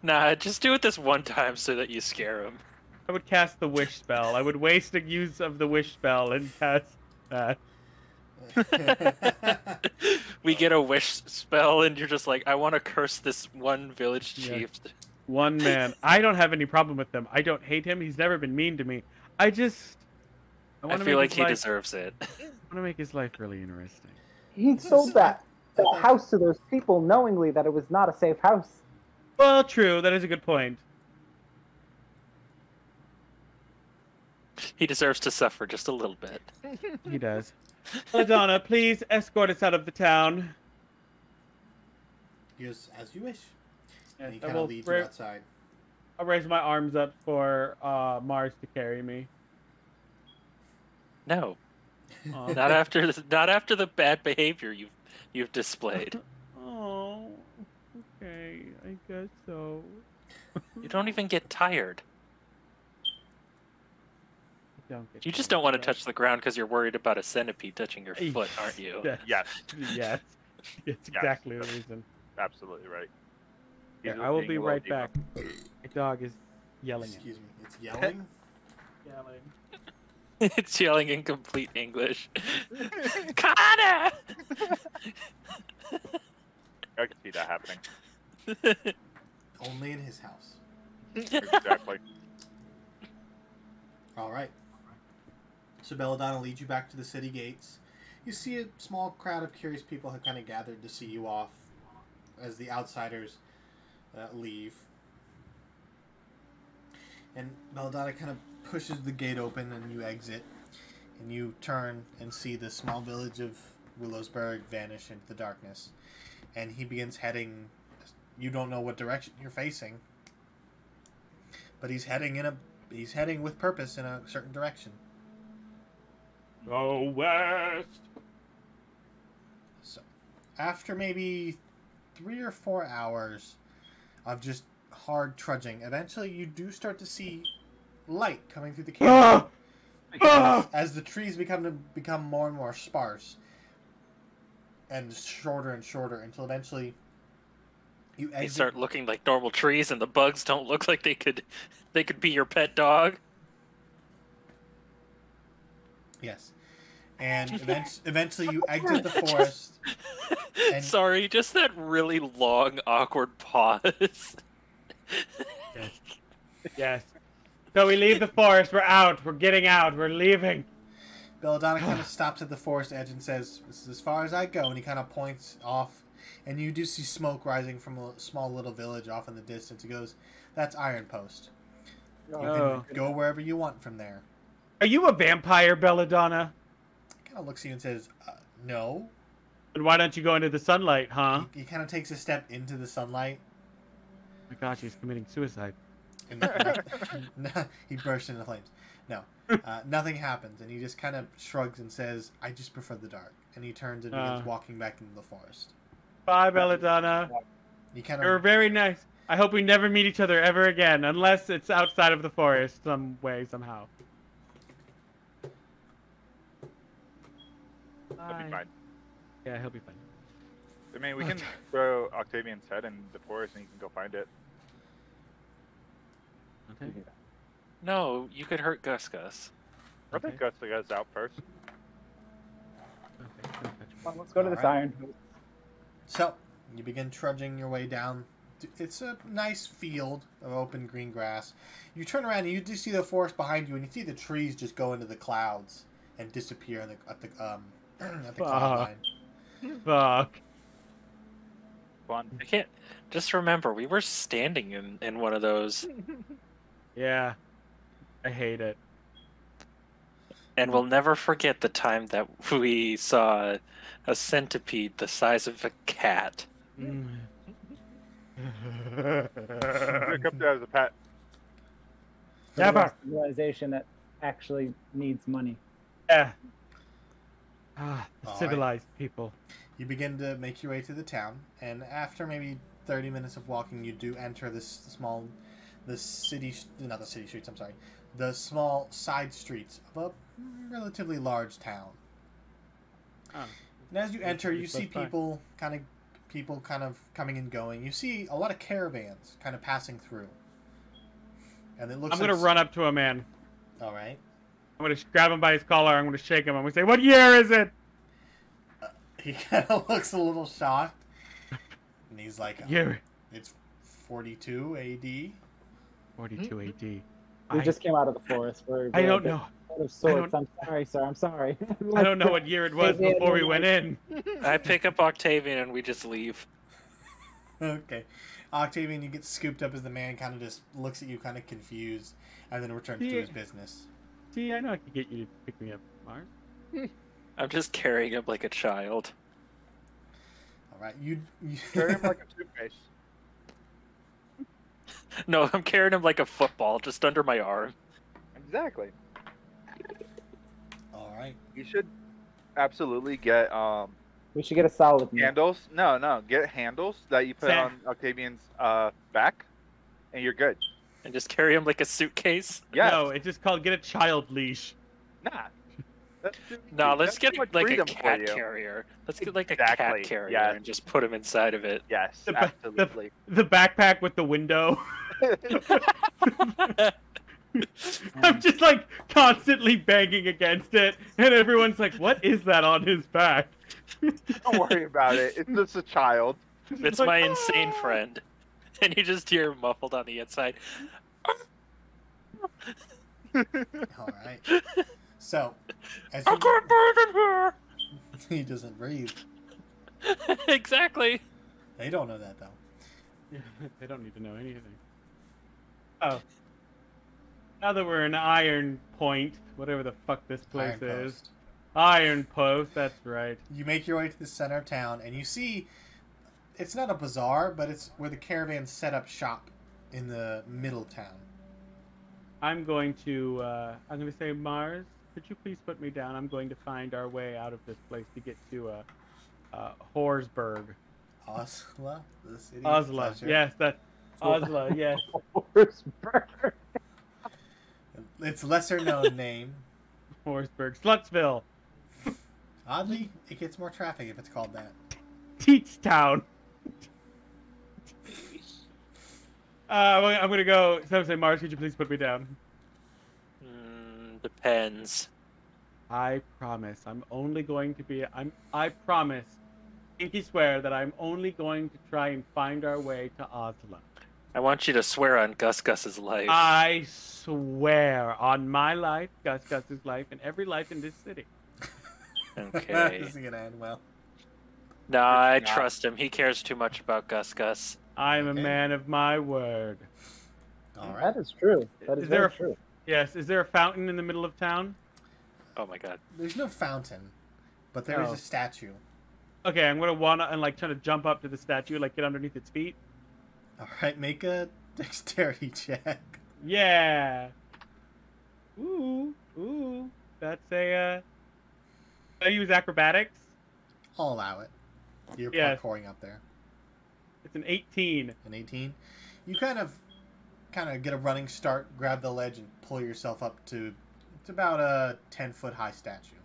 Nah, just do it this one time so that you scare him. I would cast the wish spell. I would waste a use of the wish spell and cast that. We get a wish spell, and you're just like, I want to curse this one village Yeah. chief. One man. I don't have any problem with him. I don't hate him. He's never been mean to me. I I want to feel make like his he life. deserves it. I want to make his life really interesting. He sold that house to those people knowingly that it was not a safe house. Well, true. That is a good point. He deserves to suffer just a little bit. He does. Madonna, please escort us out of the town. Yes, as you wish. And he Yes, I kind of will leads you outside. I'll raise my arms up for Mars to carry me. No, Aw. not after the bad behavior you've displayed. Oh, okay. I guess so. You don't even get tired. Don't get You just don't want to tired. touch the ground because you're worried about a centipede touching your foot, aren't you? Yes. Yes, Yes. It's exactly the reason. absolutely right. Yeah, He's I will being be a little right diva. back. My dog is yelling at me. Excuse me. It's yelling. Yelling. It's yelling in complete English. Connor! I can see that happening. Only in his house. Exactly. All right. So Belladonna leads you back to the city gates. You see a small crowd of curious people have kind of gathered to see you off as the outsiders leave. And Belladonna kind of pushes the gate open and you exit. And you turn and see the small village of Willowsburg vanish into the darkness. And he begins heading. You don't know what direction you're facing. But he's heading with purpose in a certain direction. Go west. So, after maybe 3 or 4 hours of just hard trudging, eventually you do start to see light coming through the canyon. As the trees become more and more sparse and shorter and shorter until eventually you They exit. start looking like normal trees, and the bugs don't look like they could be your pet dog. Yes. And eventually you exit the forest. And- Sorry, just that really long, awkward pause. Yes. Yes. So we leave the forest. We're out. We're getting out. We're leaving. Belladonna kind of stops at the forest edge and says, "This is as far as I go," and he kind of points off, and you do see smoke rising from a small little village off in the distance. He goes, "That's Iron Post. You Oh. can go wherever you want from there." Are you a vampire, Belladonna? He kind of looks at you and says, "No." And why don't you go into the sunlight, huh? He kind of takes a step into the sunlight, Oh my gosh, he's committing suicide. and he bursts into flames. No, nothing happens, and he just kind of shrugs and says, "I just prefer the dark." And he turns and begins walking back into the forest. Bye, Belladonna. He kind You're of very nice. I hope we never meet each other ever again, unless it's outside of the forest some way, somehow. That'll be Bye. fine. Yeah, he'll be fine. I mean, we can throw Octavian's head in the forest and you can go find it. Okay. No, you could hurt Gus Gus. I think Gus goes out first. Okay. Don't touch me. Come on, let's go to this Alright. iron. So, you begin trudging your way down. It's a nice field of open green grass. You turn around and you do see the forest behind you, and you see the trees just go into the clouds and disappear at the cloud line. Fuck. Fun. I can't. Just remember, we were standing in one of those, Yeah. I hate it. and we'll never forget the time that we saw a centipede the size of a cat. Mm. Pick up there as a pet. Never. Civilization that actually needs money. Yeah. Ah, the All right. civilized people. You begin to make your way to the town, and after maybe 30 minutes of walking, you do enter the small side streets of a relatively large town. Oh. And as you enter, you Close see by. people kind of people kind of coming and going. You see a lot of caravans kind of passing through. And it looks I'm gonna run up to a man. All right. I'm gonna grab him by his collar. I'm gonna shake him. I'm gonna say, "What year is it?" He kind of looks a little shocked. And he's like, Year. it's 42 AD. 42 AD. We just came out of the forest. I don't know. Out of sorts. I'm sorry, sir. I'm sorry. I don't know what year it was before we went in. I pick up Octavian and we just leave. Okay. Octavian, you get scooped up as the man kind of just looks at you kind of confused and then returns to his business. See, I know I could get you to pick me up, Mars. I'm just carrying him like a child. All right. You Carry him like a suitcase. No, I'm carrying him like a football, just under my arm. Exactly. All right. You should absolutely get We should get a solid meal. handles. No, get handles that you put Sam. on Octavian's back, and you're good. And just carry him like a suitcase. Yes. No, it's just called get a child leash. Nah. That's No, let's that's get too much like a freedom for cat you. carrier. Let's get like a Exactly, cat carrier yes. and just put him inside of it. Yes, The ba- absolutely. The backpack with the window. I'm just like constantly banging against it, and everyone's like, "What is that on his back?" Don't worry about it. It's just a child. It's my insane friend. And you just hear him muffled on the inside. All right. So, as I you, can't breathe in here! he doesn't breathe. Exactly. They don't know that though. They don't need to know anything. Oh. Now that we're in Iron Point, whatever the fuck this place Iron is. Post. Iron Post, that's right. You make your way to the center of town, and you see it's not a bazaar, but it's where the caravans set up shop in the middle town. I'm going to say, Mars, could you please put me down? I'm going to find our way out of this place to get to Horsburg. Osla, the city. of Osla, pleasure. yes, that Osla, yes. Horseburger. Its lesser known name. Horsburg, Slutsville, Oddly, it gets more traffic if it's called that. Teatstown. I'm gonna go. So say, Mars, could you please put me down? Depends. I promise. I'm only going to be. I promise. Pinky swear that I'm only going to try and find our way to Osla. I want you to swear on Gus Gus's life. I swear on my life, Gus's life, and every life in this city. Okay. This isn't gonna end well. No, I It's not. trust him. He cares too much about Gus. I'm Okay. a man of my word. All right. That is true. That is Is there very a- true. Yes, is there a fountain in the middle of town? Oh my god. There's no fountain, but there is Oh. a statue. Okay, I'm gonna wanna and like try to jump up to the statue, like get underneath its feet. All right, make a dexterity check. Yeah. Ooh. That's a. I use acrobatics. I'll allow it. You're Yes. parkouring up there. It's an 18. An 18. You kind of get a running start, grab the ledge, and pull yourself up to. It's about a 10-foot high statue.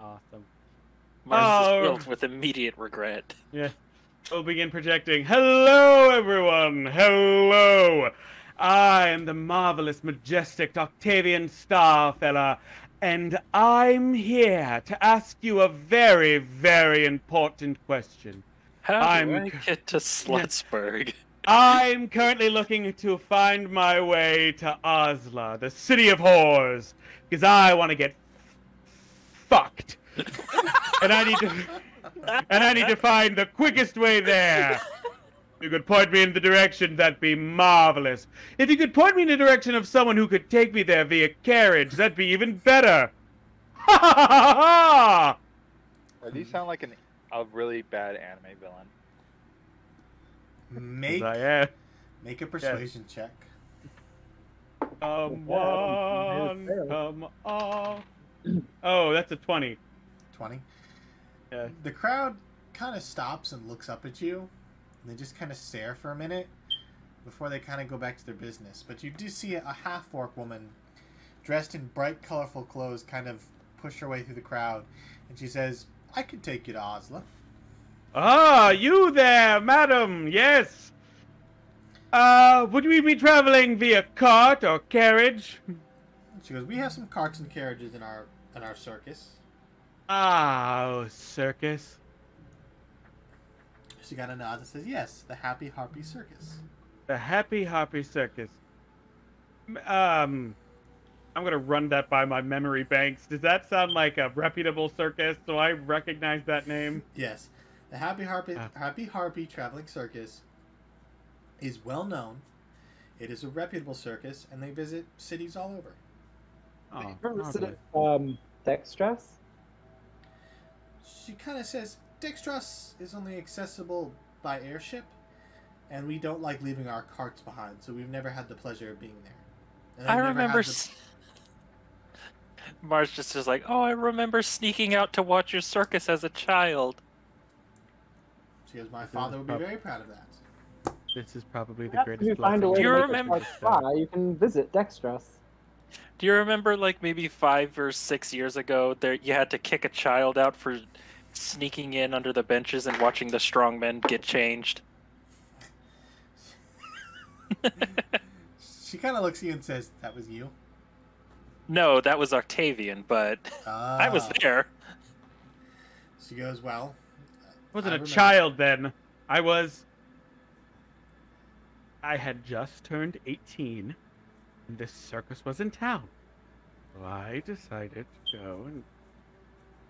Awesome. Mars Oh. is filled with immediate regret. Yeah. We'll begin projecting. Hello, everyone. Hello. I am the marvelous, majestic Octavian Starfella, and I'm here to ask you a very, very important question. How do I'm- I get to Slutsburg? I'm currently looking to find my way to Osla, the city of whores, because I want to get fucked, and I need to find the quickest way there. If you could point me in the direction, that'd be marvelous. If you could point me in the direction of someone who could take me there via carriage, that'd be even better. Ha ha ha ha! You sound like a really bad anime villain. Make I am. make a persuasion check. Come Yeah, on, fair. come on. Oh, that's a 20. 20. Yeah. The crowd kind of stops and looks up at you, and they just kind of stare for a minute before they kind of go back to their business. But you do see a half-orc woman dressed in bright, colorful clothes kind of push her way through the crowd, and she says, "I can take you to Osla." Ah, you there, madam, yes. Would we be traveling via cart or carriage? She goes, we have some carts and carriages in our circus. Ah, oh, circus. She got a nod that says, yes, the Happy Harpy Circus. The Happy Harpy Circus. I'm gonna run that by my memory banks. Does that sound like a reputable circus? Do I recognize that name? Yes. The Happy Harpy Traveling Circus is well known. It is a reputable circus, and they visit cities all over. Oh, Ever visited lovely. Dextrus? She kind of says, Dextrus is only accessible by airship, and we don't like leaving our carts behind, so we've never had the pleasure of being there. And I I've never remember. had the- Mars just is like, oh, I remember sneaking out to watch your circus as a child. She goes, my father would be very proud of that. This is probably the After greatest you find a blessing. way Do you to make remember- the park fly, you can visit Dextrus. Do you remember, like, maybe 5 or 6 years ago, there you had to kick a child out for sneaking in under the benches and watching the strong men get changed? She kind of looks at you and says, that was you? No, that was Octavian, but I was Ah. there. She goes, well... I wasn't I a remember. child then. I had just turned 18, and this circus was in town. So I decided to go and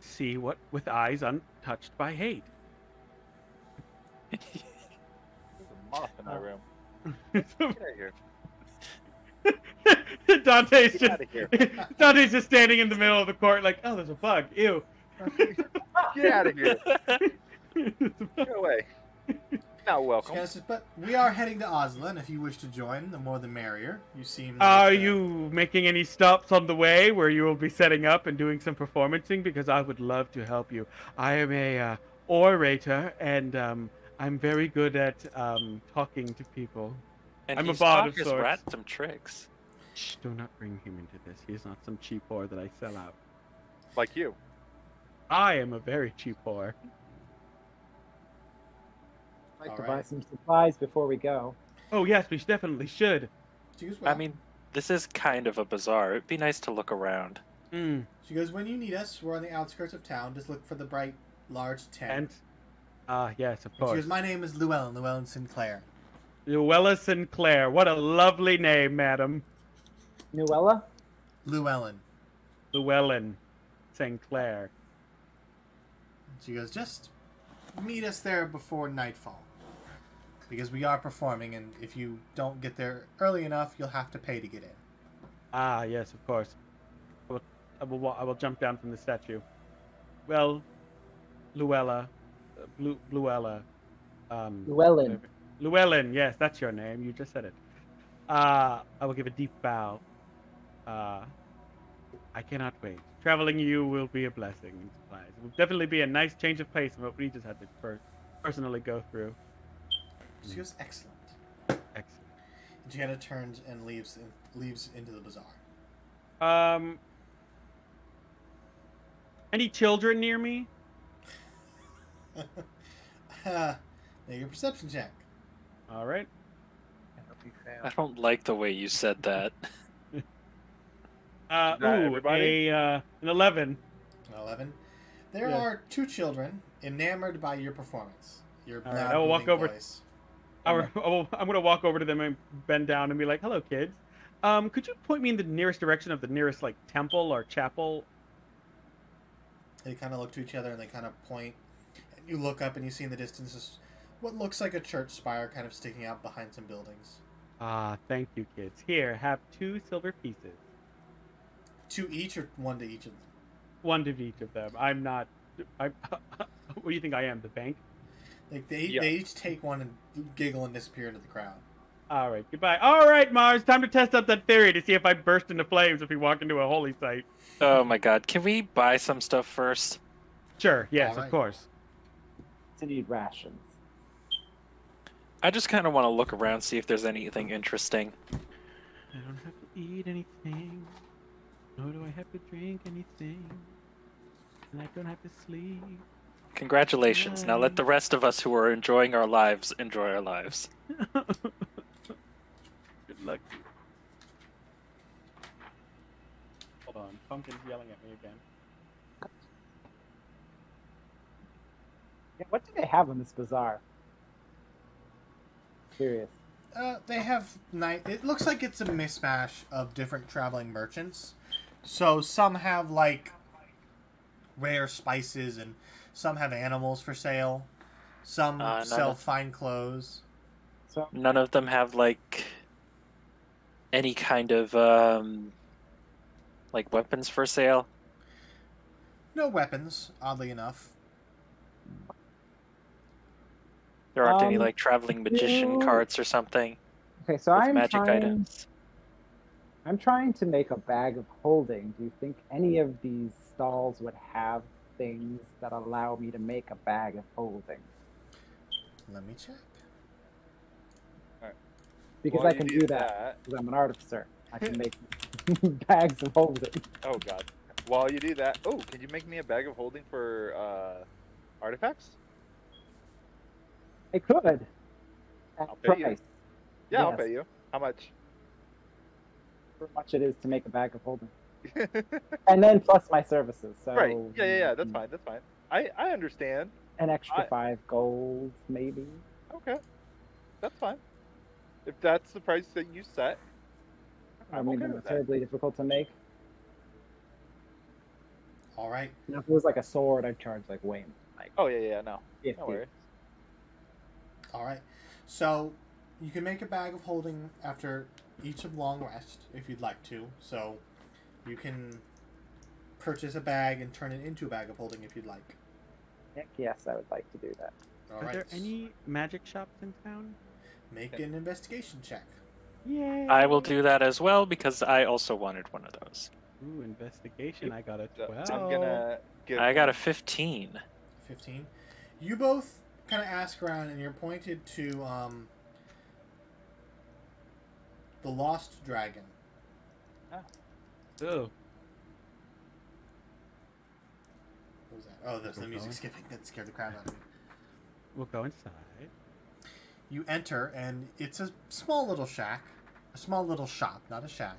see what with eyes untouched by hate. There's a moth in my room. Get out of here. Dante's Get just out of here. Dante's just standing in the middle of the court like, oh, there's a bug. Ew. Get out of here. Go away. Not She welcome. kinda says, but we are heading to Osla, and if you wish to join, the more the merrier. You seem like, Are you making any stops on the way where you will be setting up and doing some performancing? Because I would love to help you. I am a orator, and I'm very good at talking to people. And I'm a he's bard taught of his sorts. rat some tricks. Shh, do not bring him into this. He is not some cheap whore that I sell out. Like you. I am a very cheap whore. I'd like All to right. buy some supplies before we go. Oh yes, we definitely should. She goes, well. I mean, this is kind of a bazaar. It'd be nice to look around. Mm. She goes, when you need us, we're on the outskirts of town. Just look for the bright, large tent. And yes, of And she course. goes, my name is Llewellyn Sinclair. Luella Sinclair. What a lovely name, madam. Nuella? Llewellyn. Llewellyn Sinclair. She goes, just meet us there before nightfall. Because we are performing, and if you don't get there early enough, you'll have to pay to get in. Ah, yes, of course. I will jump down from the statue. Well, Luella, Luella, Llewellyn. Llewellyn, yes, that's your name. You just said it. I will give a deep bow. I cannot wait. Traveling you will be a blessing in supplies. It will definitely be a nice change of pace from what we just had to personally go through. She goes, excellent. Excellent. And she kind of turns and leaves into the bazaar. Any children near me? Make a perception check. All right. I don't like the way you said that. that Ooh, everybody? an 11. 11. There Yeah. are 2 children enamored by your performance. Your All right, loud, I will walk booming over- voice. I'm gonna walk over to them and bend down and be like, "Hello, kids. Could you point me in the nearest direction of the nearest like temple or chapel?" They kind of look to each other and they kind of point. And you look up and you see in the distance this, what looks like a church spire kind of sticking out behind some buildings. Ah, thank you, kids. Here, have 2 silver pieces. 2 each or 1 to each of them? One to each of them. I'm not. What do you think I am? The bank? Like they Yeah. each take one and giggle and disappear into the crowd. All right. Goodbye. All right, Mars. Time to test out that theory to see if I burst into flames if we walk into a holy site. Oh my god, can we buy some stuff first? Sure. Yes, All right. of course. To need rations. I just kind of want to look around, see if there's anything interesting. I don't have to eat anything, nor do I have to drink anything, and I don't have to sleep. Congratulations. Now let the rest of us who are enjoying our lives enjoy our lives. Good luck. Hold on, Pumpkin's yelling at me again. Yeah, what do they have in this bazaar? Curious. They have it looks like it's a mishmash of different traveling merchants. So some have like rare spices, and some have animals for sale. Some sell fine clothes. So None of them have like any kind of like weapons for sale. No weapons, oddly enough. There aren't any like traveling magician carts or something okay, so with I'm magic trying. items. I'm trying to make a bag of holding. Do you think any of these stalls would have things that allow me to make a bag of holding? Let me check. Because While I you can do do that. Because I'm an artificer. I can make bags of holding. Oh god. While you do that, oh, can you make me a bag of holding for artifacts? I could. At I'll pay you. price. Yeah, I'll Yes. pay you. How much? For much it is to make a bag of holding. And then plus my services. So Right. Yeah. That's fine. That's fine. I understand. An extra 5 gold, maybe. Okay. That's fine. If that's the price that you set, I I'm mean, okay they're with that. terribly difficult to make. All right. Now, if it was like a sword, I'd charge like way more, like Oh yeah. No 50. worries. All right. So you can make a bag of holding after each of long rest if you'd like to. So you can purchase a bag and turn it into a bag of holding if you'd like. Heck yes, I would like to do that. All Are right. there any magic shops in town? Make an investigation check. Yeah. I will do that as well because I also wanted one of those. Ooh, investigation. I got a So 12. I'm gonna give. I got a 15. 15. You both kind of ask around, and you're pointed to the Lost Dragon. Ooh. What was that? Oh, there's the music skipping. That scared the crap out of me. We'll go inside. You enter, and it's a small little shack. A small little shop, not a shack.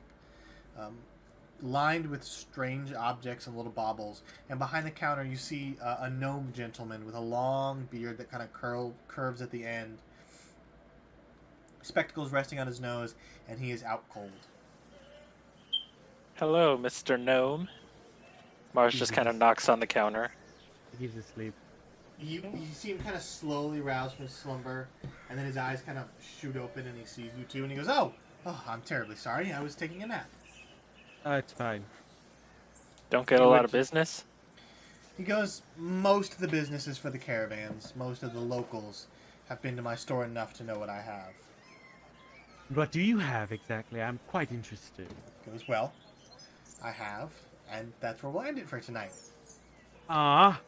Lined with strange objects and little baubles. And behind the counter, you see a gnome gentleman with a long beard that kind of curves at the end. Spectacles resting on his nose, and he is out cold. Hello, Mr. Gnome. Mars just kind of knocks on the counter. He's asleep. You see him kind of slowly rouse from his slumber, and then his eyes kind of shoot open, and he sees you two, and he goes, "Oh, I'm terribly sorry. I was taking a nap." It's fine. Don't get a lot of business. He goes, "Most of the business is for the caravans. Most of the locals have been to my store enough to know what I have." What do you have exactly? I'm quite interested. He goes, "Well, I have, and that's where we'll end it for tonight." Ah,